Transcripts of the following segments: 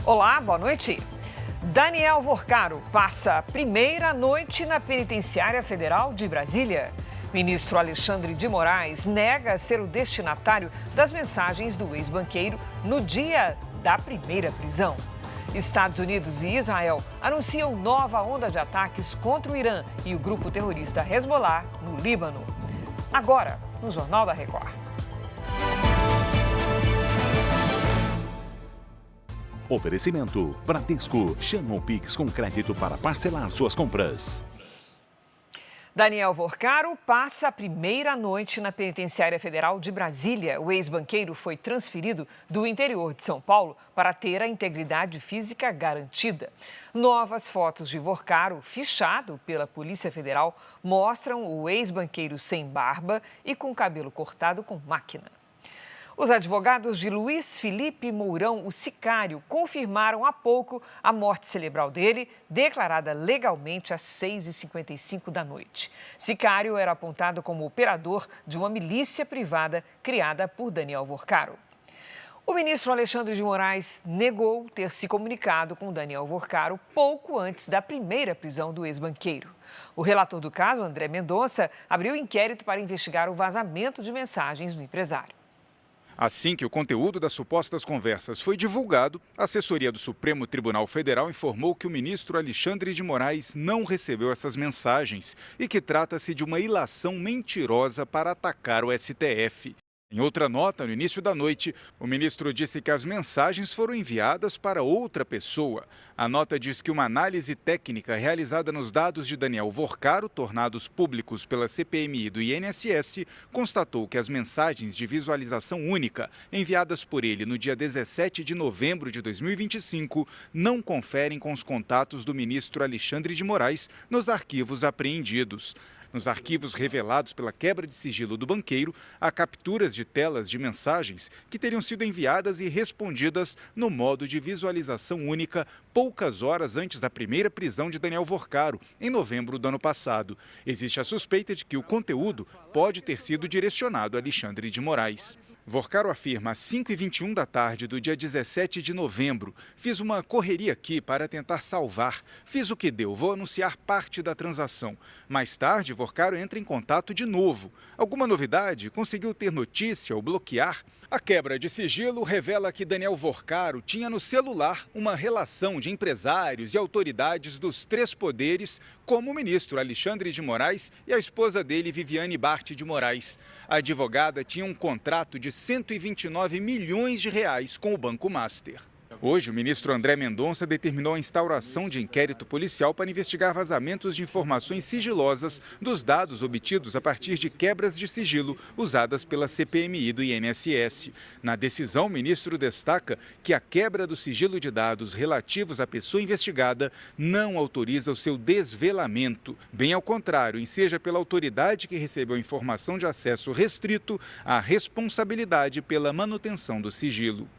Olá, boa noite. Daniel Vorcaro passa a primeira noite na Penitenciária Federal de Brasília. Ministro Alexandre de Moraes nega ser o destinatário das mensagens do ex-banqueiro no dia da primeira prisão. Estados Unidos e Israel anunciam nova onda de ataques contra o Irã e o grupo terrorista Hezbollah no Líbano. Agora, no Jornal da Record. Oferecimento Bradesco. Chama o Pix com crédito para parcelar suas compras. Daniel Vorcaro passa a primeira noite na Penitenciária Federal de Brasília. O ex-banqueiro foi transferido do interior de São Paulo para ter a integridade física garantida. Novas fotos de Vorcaro, fichado pela Polícia Federal, mostram o ex-banqueiro sem barba e com cabelo cortado com máquina. Os advogados de Luiz Felipe Mourão, o sicário, confirmaram há pouco a morte cerebral dele, declarada legalmente às 6h55 da noite. Sicário era apontado como operador de uma milícia privada criada por Daniel Vorcaro. O ministro Alexandre de Moraes negou ter se comunicado com Daniel Vorcaro pouco antes da primeira prisão do ex-banqueiro. O relator do caso, André Mendonça, abriu inquérito para investigar o vazamento de mensagens do empresário. Assim que o conteúdo das supostas conversas foi divulgado, a assessoria do Supremo Tribunal Federal informou que o ministro Alexandre de Moraes não recebeu essas mensagens e que trata-se de uma ilação mentirosa para atacar o STF. Em outra nota, no início da noite, o ministro disse que as mensagens foram enviadas para outra pessoa. A nota diz que uma análise técnica realizada nos dados de Daniel Vorcaro, tornados públicos pela CPMI do INSS, constatou que as mensagens de visualização única enviadas por ele no dia 17 de novembro de 2025 não conferem com os contatos do ministro Alexandre de Moraes nos arquivos apreendidos. Nos arquivos revelados pela quebra de sigilo do banqueiro, há capturas de telas de mensagens que teriam sido enviadas e respondidas no modo de visualização única poucas horas antes da primeira prisão de Daniel Vorcaro, em novembro do ano passado. Existe a suspeita de que o conteúdo pode ter sido direcionado a Alexandre de Moraes. Vorcaro afirma às 5h21 da tarde do dia 17 de novembro: fiz uma correria aqui para tentar salvar. Fiz o que deu, vou anunciar parte da transação. Mais tarde, Vorcaro entra em contato de novo. Alguma novidade? Conseguiu ter notícia ou bloquear? A quebra de sigilo revela que Daniel Vorcaro tinha no celular uma relação de empresários e autoridades dos três poderes, como o ministro Alexandre de Moraes e a esposa dele, Viviane Bart de Moraes. A advogada tinha um contrato de 129 milhões de reais com o Banco Master. Hoje, o ministro André Mendonça determinou a instauração de inquérito policial para investigar vazamentos de informações sigilosas dos dados obtidos a partir de quebras de sigilo usadas pela CPMI do INSS. Na decisão, o ministro destaca que a quebra do sigilo de dados relativos à pessoa investigada não autoriza o seu desvelamento. Bem ao contrário, enseja pela autoridade que recebeu a informação de acesso restrito a responsabilidade pela manutenção do sigilo.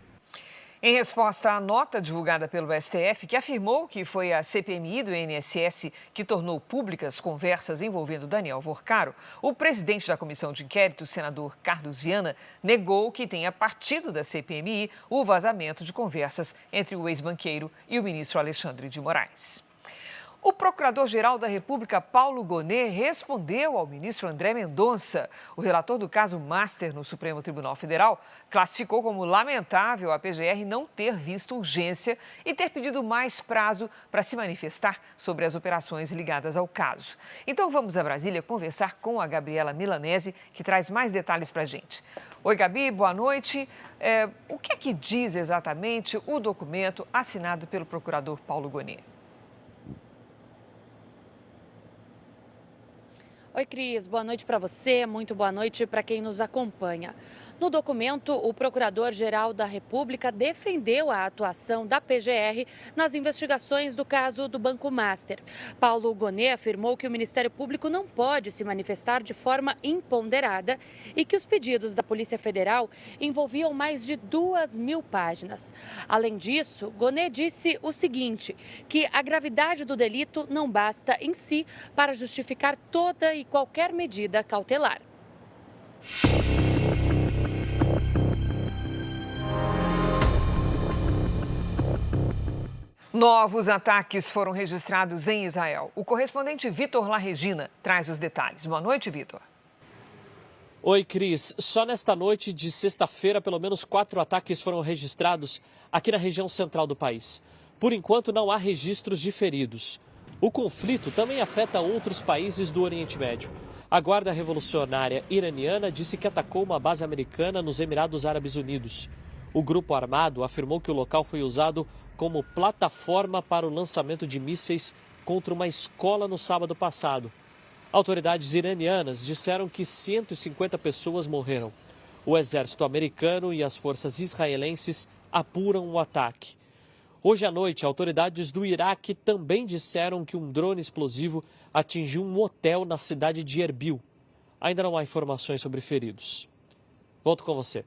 Em resposta à nota divulgada pelo STF, que afirmou que foi a CPMI do INSS que tornou públicas conversas envolvendo Daniel Vorcaro, o presidente da comissão de inquérito, o senador Carlos Viana, negou que tenha partido da CPMI o vazamento de conversas entre o ex-banqueiro e o ministro Alexandre de Moraes. O procurador-geral da República, Paulo Gonet, respondeu ao ministro André Mendonça. O relator do caso Master no Supremo Tribunal Federal classificou como lamentável a PGR não ter visto urgência e ter pedido mais prazo para se manifestar sobre as operações ligadas ao caso. Então vamos a Brasília conversar com a Gabriela Milanese, que traz mais detalhes para a gente. Oi, Gabi, boa noite. O que é que diz exatamente o documento assinado pelo procurador Paulo Gonet? Oi, Cris. Boa noite para você, muito boa noite para quem nos acompanha. No documento, o Procurador-Geral da República defendeu a atuação da PGR nas investigações do caso do Banco Master. Paulo Gonet afirmou que o Ministério Público não pode se manifestar de forma imponderada e que os pedidos da Polícia Federal envolviam mais de 2.000 páginas. Além disso, Gonet disse o seguinte, que a gravidade do delito não basta em si para justificar toda e qualquer medida cautelar. Novos ataques foram registrados em Israel. O correspondente Vitor Larregina traz os detalhes. Boa noite, Vitor. Oi, Cris. Só nesta noite de sexta-feira, pelo menos 4 ataques foram registrados aqui na região central do país. Por enquanto, não há registros de feridos. O conflito também afeta outros países do Oriente Médio. A Guarda Revolucionária Iraniana disse que atacou uma base americana nos Emirados Árabes Unidos. O grupo armado afirmou que o local foi usado como plataforma para o lançamento de mísseis contra uma escola no sábado passado. Autoridades iranianas disseram que 150 pessoas morreram. O exército americano e as forças israelenses apuram o ataque. Hoje à noite, autoridades do Iraque também disseram que um drone explosivo atingiu um hotel na cidade de Erbil. Ainda não há informações sobre feridos. Volto com você.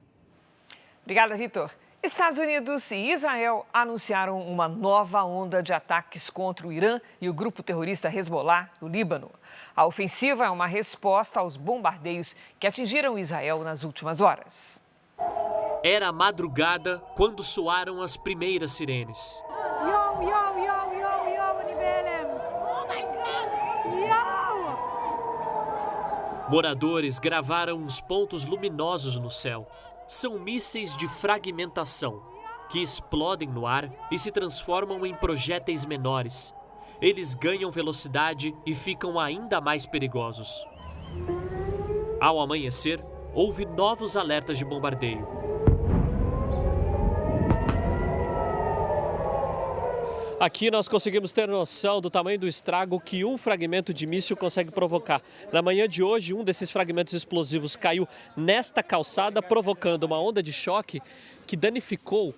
Obrigada, Vitor. Estados Unidos e Israel anunciaram uma nova onda de ataques contra o Irã e o grupo terrorista Hezbollah no Líbano. A ofensiva é uma resposta aos bombardeios que atingiram Israel nas últimas horas. Era madrugada quando soaram as primeiras sirenes. Moradores gravaram uns pontos luminosos no céu. São mísseis de fragmentação, que explodem no ar e se transformam em projéteis menores. Eles ganham velocidade e ficam ainda mais perigosos. Ao amanhecer, houve novos alertas de bombardeio. Aqui nós conseguimos ter noção do tamanho do estrago que um fragmento de míssil consegue provocar. Na manhã de hoje, um desses fragmentos explosivos caiu nesta calçada, provocando uma onda de choque que danificou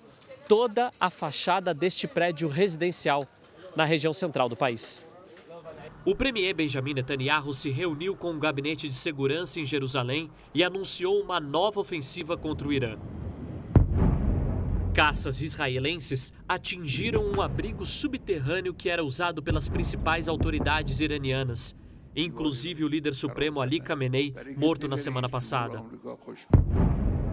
toda a fachada deste prédio residencial na região central do país. O premier Benjamin Netanyahu se reuniu com o gabinete de segurança em Jerusalém e anunciou uma nova ofensiva contra o Irã. Caças israelenses atingiram um abrigo subterrâneo que era usado pelas principais autoridades iranianas, inclusive o líder supremo Ali Khamenei, morto na semana passada.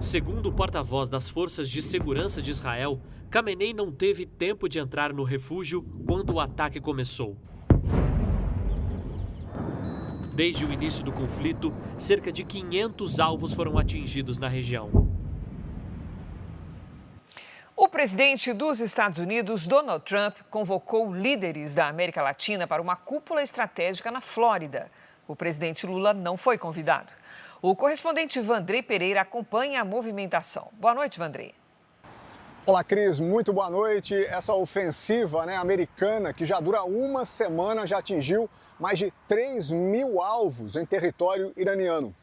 Segundo o porta-voz das Forças de Segurança de Israel, Khamenei não teve tempo de entrar no refúgio quando o ataque começou. Desde o início do conflito, cerca de 500 alvos foram atingidos na região. O presidente dos Estados Unidos, Donald Trump, convocou líderes da América Latina para uma cúpula estratégica na Flórida. O presidente Lula não foi convidado. O correspondente Vandrei Pereira acompanha a movimentação. Boa noite, Vandrei. Olá, Cris. Muito boa noite. Essa ofensiva americana, que já dura uma semana, já atingiu mais de 3.000 alvos em território iraniano.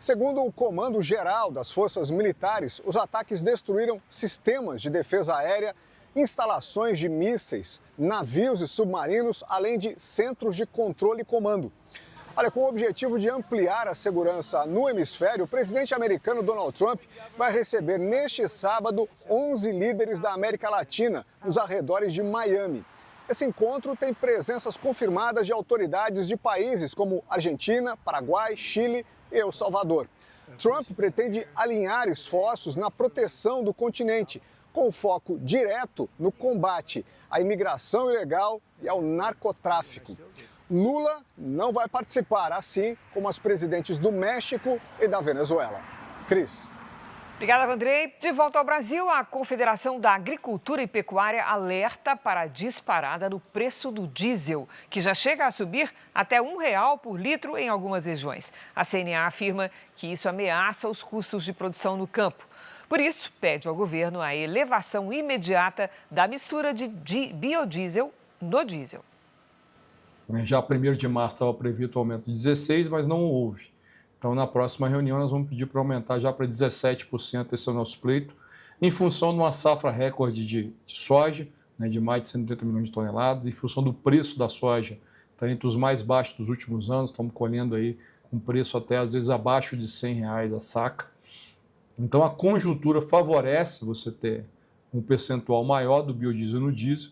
Segundo o Comando Geral das Forças Militares, os ataques destruíram sistemas de defesa aérea, instalações de mísseis, navios e submarinos, além de centros de controle e comando. Olha, com o objetivo de ampliar a segurança no hemisfério, o presidente americano Donald Trump vai receber neste sábado 11 líderes da América Latina nos arredores de Miami. Esse encontro tem presenças confirmadas de autoridades de países como Argentina, Paraguai, Chile e El Salvador. Trump pretende alinhar esforços na proteção do continente, com foco direto no combate à imigração ilegal e ao narcotráfico. Lula não vai participar, assim como as presidentes do México e da Venezuela. Cris. Obrigada, Vandrei. De volta ao Brasil, a Confederação da Agricultura e Pecuária alerta para a disparada no preço do diesel, que já chega a subir até R$1 por litro em algumas regiões. A CNA afirma que isso ameaça os custos de produção no campo. Por isso, pede ao governo a elevação imediata da mistura de biodiesel no diesel. Já 1º de março estava previsto o aumento de 16%, mas não houve. Então, na próxima reunião, nós vamos pedir para aumentar já para 17%, esse é o nosso pleito, em função de uma safra recorde de soja, né, de mais de 130 milhões de toneladas, em função do preço da soja, está entre os mais baixos dos últimos anos, estamos colhendo aí um preço até às vezes abaixo de R$100 a saca. Então, a conjuntura favorece você ter um percentual maior do biodiesel no diesel.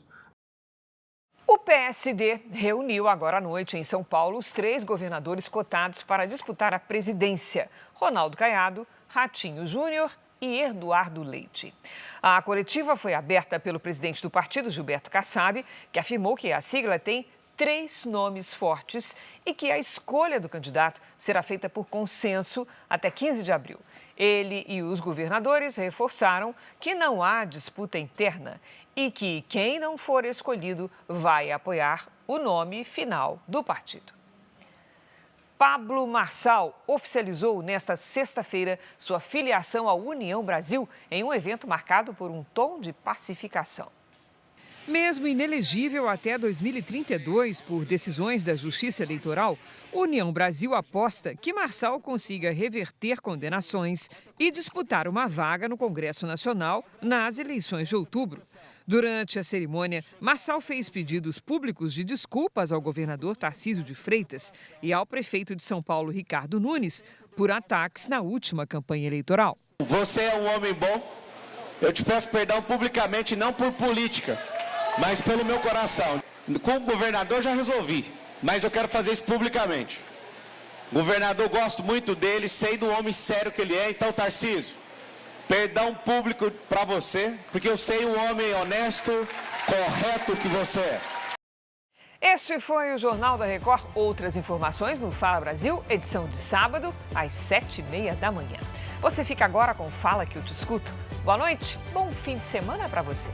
O PSD reuniu agora à noite em São Paulo os 3 governadores cotados para disputar a presidência: Ronaldo Caiado, Ratinho Júnior e Eduardo Leite. A coletiva foi aberta pelo presidente do partido, Gilberto Kassab, que afirmou que a sigla tem 3 nomes fortes e que a escolha do candidato será feita por consenso até 15 de abril. Ele e os governadores reforçaram que não há disputa interna e que quem não for escolhido vai apoiar o nome final do partido. Pablo Marçal oficializou nesta sexta-feira sua filiação à União Brasil em um evento marcado por um tom de pacificação. Mesmo inelegível até 2032 por decisões da Justiça Eleitoral, União Brasil aposta que Marçal consiga reverter condenações e disputar uma vaga no Congresso Nacional nas eleições de outubro. Durante a cerimônia, Marçal fez pedidos públicos de desculpas ao governador Tarcísio de Freitas e ao prefeito de São Paulo, Ricardo Nunes, por ataques na última campanha eleitoral. Você é um homem bom, eu te peço perdão publicamente, não por política, mas pelo meu coração. Com o governador já resolvi, mas eu quero fazer isso publicamente. Governador, gosto muito dele, sei do homem sério que ele é, então Tarcísio, perdão público para você, porque eu sei um homem honesto, correto que você é. Este foi o Jornal da Record. Outras informações no Fala Brasil, edição de sábado, às 7h30 da manhã. Você fica agora com Fala que eu te escuto. Boa noite, bom fim de semana para você.